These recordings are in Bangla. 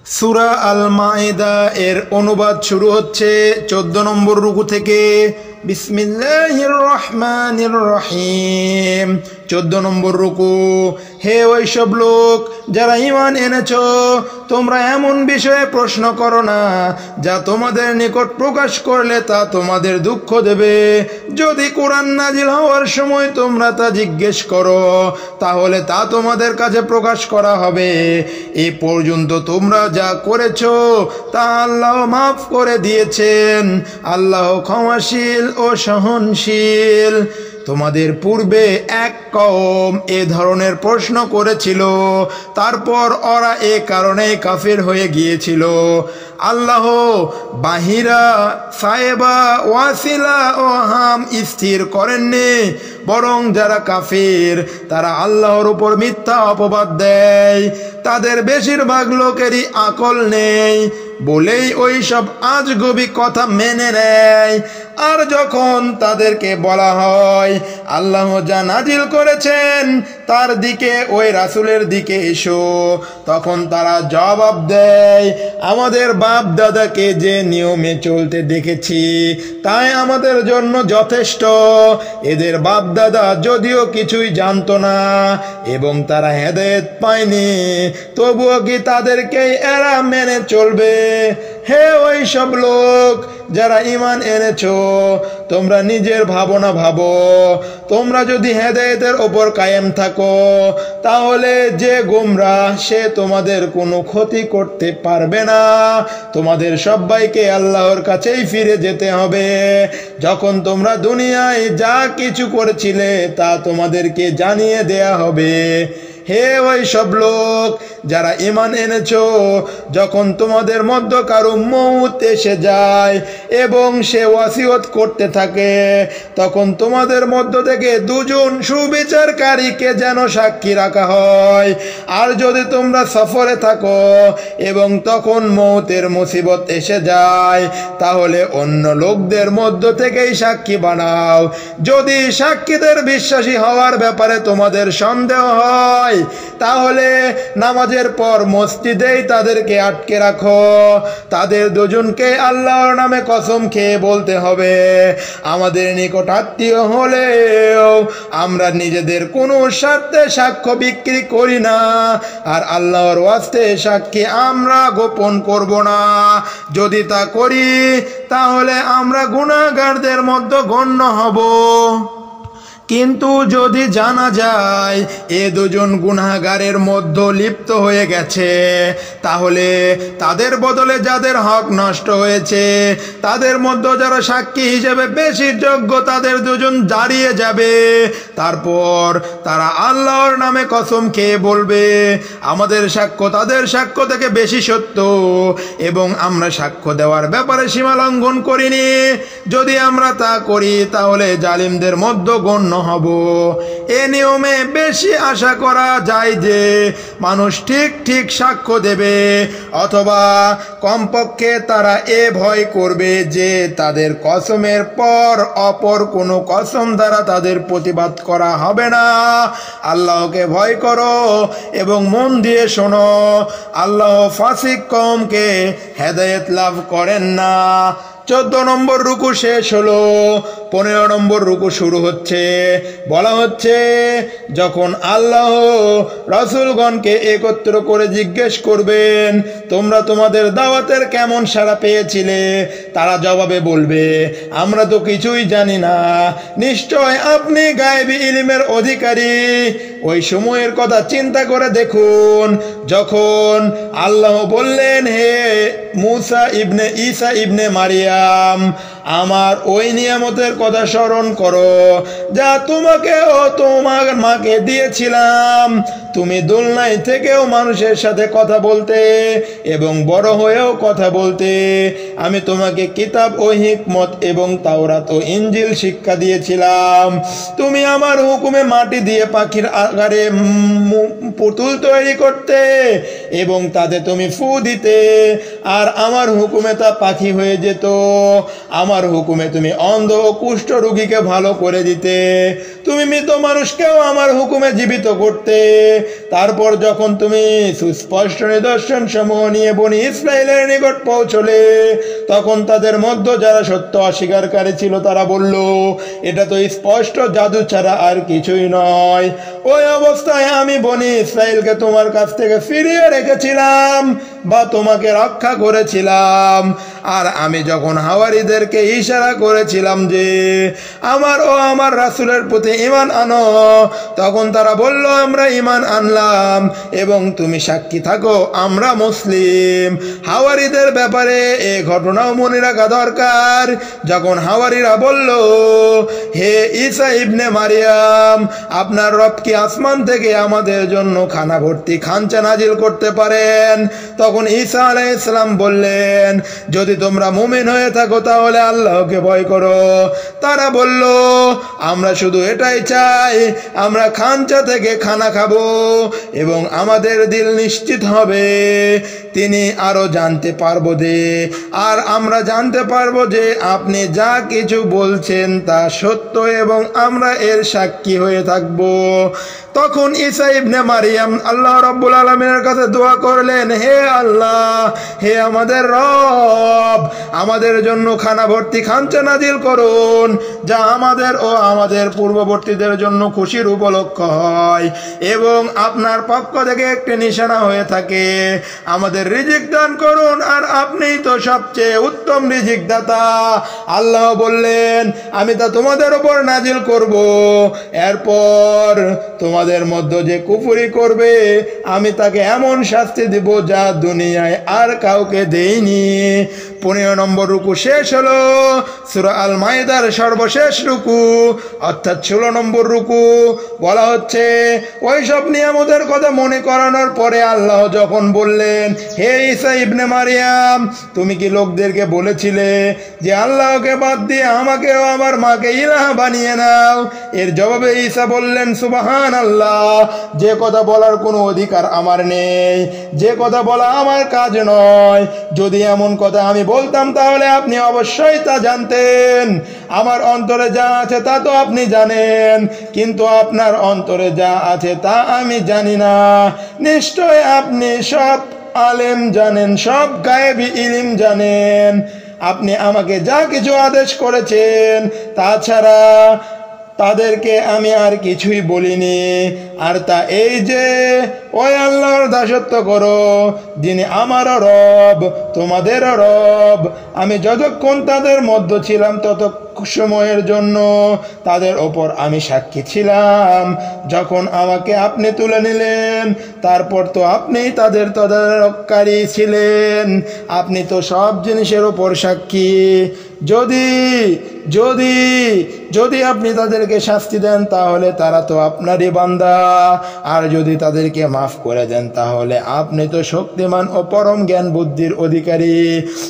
সূরা আল মাইদা এর অনুবাদ শুরু হচ্ছে 14 নম্বর রুকু থেকে। বিসমিল্লাহির রহমানির রহিম। 14 নম্বর রুকু। হে ওইসব লোক যারা ঈমান এনেছো, তোমরা এমন বিষয়ে প্রশ্ন করো না যা তোমাদের নিকট প্রকাশ করলে তা তোমাদের দুঃখ দেবে। যদি কোরআন নাজিল হওয়ার সময় তোমরা তা জিজ্ঞেস করো, তাহলে তা তোমাদের কাছে প্রকাশ করা হবে। এ পর্যন্ত তোমরা যা করেছো তা আল্লাহ মাফ করে দিয়েছেন। আল্লাহ ক্ষমাশীল ও সহনশীল। তোমাদের পূর্বে এক কওম এ ধরনের প্রশ্ন করেছিল, তারপর ওরা এ কারণে কাফির হয়ে গিয়েছিল। আল্লাহ বাহিরা, সায়েবা, ওয়াসিলা ও হাম স্থির করেননি, বরং যারা কাফির তারা আল্লাহর উপর মিথ্যা অপবাদ দেয়। তাদের বেশিরভাগ লোকেরই আকল নেই বলেই ওই সব আজগুবি কথা মেনে নেয়। আর যখন তাদেরকে বলা হয় আল্লাহ যা নাজিল করেছেন তার দিকে, ওই রাসূলের দিকে এসো, তখন তারা জবাব দেয়, আমাদের বাপ দাদাকে যে নিয়মে চলতে দেখেছি তাই আমাদের জন্য যথেষ্ট। এদের বাপ দাদা যদিও কিছুই জানতো না এবং তারা হেদায়েত পায়নি, তবুও কি তাদেরকে এরা মেনে চলবে? হে ওই সব লোক যারা ঈমান এনেছো, তোমরা নিজের ভাবনা ভাবো। তোমরা যদি হেদায়েতের ওপর কায়েম থাকো, তাহলে যে গোমরাহ সে তোমাদের কোনো ক্ষতি করতে পারবে না। তোমাদের সবাইকে আল্লাহর কাছেই ফিরে যেতে হবে। যখন তোমরা দুনিয়ায় যা কিছু করেছিলে তা তোমাদেরকে জানিয়ে দেয়া হবে। হে ওই সব লোক যারা ঈমান এনেছো, যখন তোমাদের মধ্যে কারো মউত এসে যায় এবং সে ওয়াসিয়ত করতে থাকে, তখন তোমাদের মধ্য থেকে দুজন সুবিচারকারীকে যেন সাক্ষী রাখা হয়। আর যদি তোমরা সফরে থাকো এবং তখন মউতের মুসিবত এসে যায়, তাহলে অন্য লোকদের মধ্য থেকেই সাক্ষী বানাও। যদি সাক্ষীদের বিশ্বাসী হওয়ার ব্যাপারে তোমাদের সন্দেহ হয়, তাহলে নামাজের পর মসজিদেই তাদেরকে আটকে রাখো। তাদের দুজনকে আল্লাহর নামে কসম খেয়ে বলতে হবে, আমাদের নিকট আত্মীয় হলেও আমরা নিজেদের কোনো স্বার্থে সাক্ষ্য বিক্রি করি না, আর আল্লাহর ওয়াস্তে সাক্ষী আমরা গোপন করব না। যদি তা করি তাহলে আমরা গুনাহগারদের মধ্যে গণ্য হব। কিন্তু যদি জানা যায় এ দুজন গুনাহগারের মধ্যে লিপ্ত হয়ে গেছে, তাহলে তাদের বদলে যাদের হক নষ্ট হয়েছে তাদের মধ্যে যারা সাক্ষী হিসেবে বেশি যোগ্য তাদের দুজন দাঁড়িয়ে যাবে। তারপর তারা আল্লাহর নামে কসম খেয়ে বলবে, আমাদের সাক্ষ্য তাদের সাক্ষ্য থেকে বেশি সত্য এবং আমরা সাক্ষ্য দেওয়ার ব্যাপারে সীমা লঙ্ঘন করিনি। যদি আমরা তা করি তাহলে জালিমদের মধ্যে গণ্য হব। এ নিয়মে বেশি আশা করা যায় যে মানুষ ঠিক ঠিক সাক্ষ্য দেবে, অথবা কমপক্ষে তারা এ ভয় করবে যে তাদের কসমের পর অপর কোনো কসম দ্বারা তাদের প্রতিবাদ করা হবে না। আল্লাহকে ভয় করো এবং মন দিয়ে শোনো, আল্লাহ ফাসিক কওমকে হেদায়েত লাভ করেন না। 14 নম্বর রুকু শেষ হলো, 15 নম্বর রুকু শুরু হচ্ছে। বলা হচ্ছে, যখন আল্লাহ রাসূলগণকে একত্র করে জিজ্ঞেস করবেন, তোমরা তোমাদের দাওয়াতের কেমন সাড়া পেয়েছিলে? তারা জবাবে বলবে, আমরা তো কিছুই জানি না। নিশ্চয় আপনি গায়েবী ইলমের অধিকারী। ওই সময়ের কথা চিন্তা করে দেখুন যখন আল্লাহ বললেন, হে মুসা ইবনে ঈসা ইবনে মারিয়াম, আমার ওই নিয়ামতের কথা স্মরণ করো যা তোমাকে ও তোমার মাকে দিয়েছিলাম। তুমি দোলনায় থেকেও মানুষের সাথে কথা বলতে এবং বড় হয়েও কথা বলতে। আমি তোমাকে কিতাব ও হিকমত এবং তাওরাত ও ইনজিল শিক্ষা দিয়েছিলাম। তুমি আমার হুকুমে মাটি দিয়ে পাখির আকারে পুতুল তৈরি করতে এবং তাতে তুমি ফু দিতে, আর আমার হুকুমে তা পাখি হয়ে যেত। আমার আমার হুকুমে তুমি অন্ধ ও কুষ্ঠ রোগীকে ভালো করে দিতে, তুমি মৃত মানুষকেও আমার হুকুমে জীবিত করতে। তারপর যখন তুমি সুস্পষ্ট নিদর্শন সমূহ নিয়ে বনি ইসরাইলের নিকট পৌঁছলে, তখন তাদের মধ্যে যারা সত্য অস্বীকারী ছিল তারা বলল, এটা তো স্পষ্ট জাদু ছাড়া আর কিছুই নয়। ওই অবস্থায় আমি বনি ইসরাইলকে তোমার কাছ থেকে ফিরিয়ে রেখেছিলাম বা তোমাকে রক্ষা করেছিলাম। আর আমি যখন হাওয়ারীদেরকে ইশারা করেছিলাম যে আমার ও আমার রাসূলের প্রতি ঈমান আনো, তখন তারা বলল, আমরা ঈমান আনলাম এবং তুমি সাক্ষী থাকো আমরা মুসলিম। হাওয়ারীদের ব্যাপারে এই ঘটনাও মনে রাখা দরকার। যখন হাওয়ারীরা বলল, হে ঈসা ইবনে মারিয়াম, আপনার রব কি আসমান থেকে আমাদের জন্য খানা ভর্তি খাঞ্চা নাজিল করতে পারেন? তখন ঈসা আলাইহিস সালাম বললেন, যদি তোমরা মুমিন হয়ে থাকো তাহলে আল্লাহকে ভয় করো। তারা বলল, আমরা শুধু এটাই চাই, আমরা খাঞ্চা থেকে খানা খাবো এবং আমাদের দিল নিশ্চিত হবে। তিনি আরো জানতে পারবো যে, আর আমরা জানতে পারবো যে আপনি যা কিছু বলছেন তা সত্য এবং আমরা এর সাক্ষী হয়ে থাকবো। তখন ঈসা ইবনে মারিয়াম আল্লাহ রাব্বুল আলামিনের কাছে দোয়া করলেন, হে আল্লাহ, হে আমাদের রব, আমাদের জন্য খানা ভর্তি খাঞ্চা নাজিল করুন, যা আমাদের ও আমাদের পূর্ববর্তীদের জন্য খুশির উপলক্ষ হয় এবং আপনার পক্ষ থেকে একটি নিশানা হয়ে থাকে। আমাদের রিজিক দান করুন, আর আপনিই তো সবচেয়ে উত্তম রিজিক দাতা। আল্লাহ বললেন, আমি তা তোমাদের উপর নাজিল করব, এরপর তোমাদের মধ্যে যে কুফরি করবে আমি তাকে এমন শাস্তি দিব যা দুনিয়ায় আর কাউকে দেইনি। 15 নম্বর রুকু শেষ হলো। সূরা আল মাইদার সর্বশেষ রুকু অর্থাৎ 16 নম্বর রুকু বলা হচ্ছে, ওই সব নিয়ামতের কথা মনে করানোর পরে আল্লাহ যখন বললেন, হে ঈসা ইবনে মারিয়াম, তুমি কি লোকদেরকে বলেছিলে যে আল্লাহকে বাদ দিয়ে আমাকেও আমার মাকে ইলাহ বানিয়ে নাও? এর জবাবে ঈসা বললেন, সুবহানাল্লাহ, যে কথা বলার কোনো অধিকার আমার নেই, যে কথা বলা আমার কাজ নয়। যদি এমন কথা আমি বলতাম তাহলে আপনি অবশ্যই তা জানতেন। আমার অন্তরে যা আছে তা তো আপনি জানেন, কিন্তু আপনার অন্তরে যা আছে তা আমি জানি না। নিশ্চয় আপনি সব আলেম জানেন, সব গায়েবী ইলম জানেন। আপনি আমাকে যা কিছু আদেশ করেছেন তাছাড়া তাদেরকে আমি আর কিছুই বলিনি। আর তা এই যে ওই আল্লাহর দাসত্ব করো যিনি আমারও রব তোমাদেরও রব। আমি যতক্ষণ তাদের মধ্যে ছিলাম তত সময়ের জন্য তাদের ওপর আমি সাক্ষী ছিলাম। যখন আমাকে আপনি তুলে নিলেন তারপর তো আপনিই তাদের তদারককারী ছিলেন। আপনি তো সব জিনিসের ওপর সাক্ষী। যদি যদি যদি আপনি তাদেরকে শাস্তি দেন তাহলে তারা তো আপনারই বান্দা, আর যদি তাদেরকে মাফ করে দেন তাহলে আপনি তো শক্তিমান ও পরম জ্ঞান বুদ্ধির অধিকারী।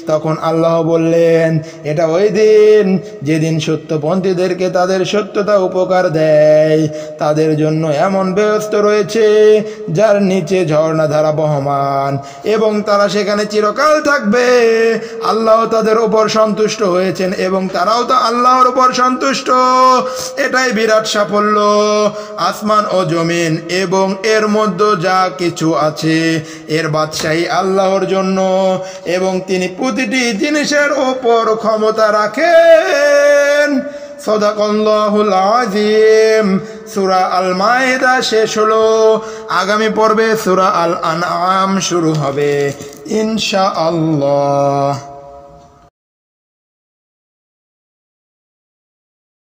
তখন আল্লাহ বললেন, এটা ওই দিন যেদিন সত্যপন্থীদেরকে তাদের সত্যতা উপকার দেয়। তাদের জন্য এমন ব্যস্ত রয়েছে যার নিচে ঝর্ণাধারা বহমান এবং তারা সেখানে চিরকাল থাকবে। আল্লাহ তাদের উপর সন্তুষ্ট হয়েছেন এবং তারাও তো আল্লাহর উপর সন্তুষ্ট। এটাই বিরাট সাফল্য। আসমান ও জমিন এবং এর মধ্যে যা কিছু আছে এর বাদশাহী আল্লাহর জন্য এবং তিনি প্রতিটি জিনিসের উপর ক্ষমতা রাখেন। সাদাকাল্লাহুল আযীম। সূরা আল মাইদা শেষ হলো। আগামী পর্বে সূরা আল আনআম শুরু হবে ইনশাআল্লাহ।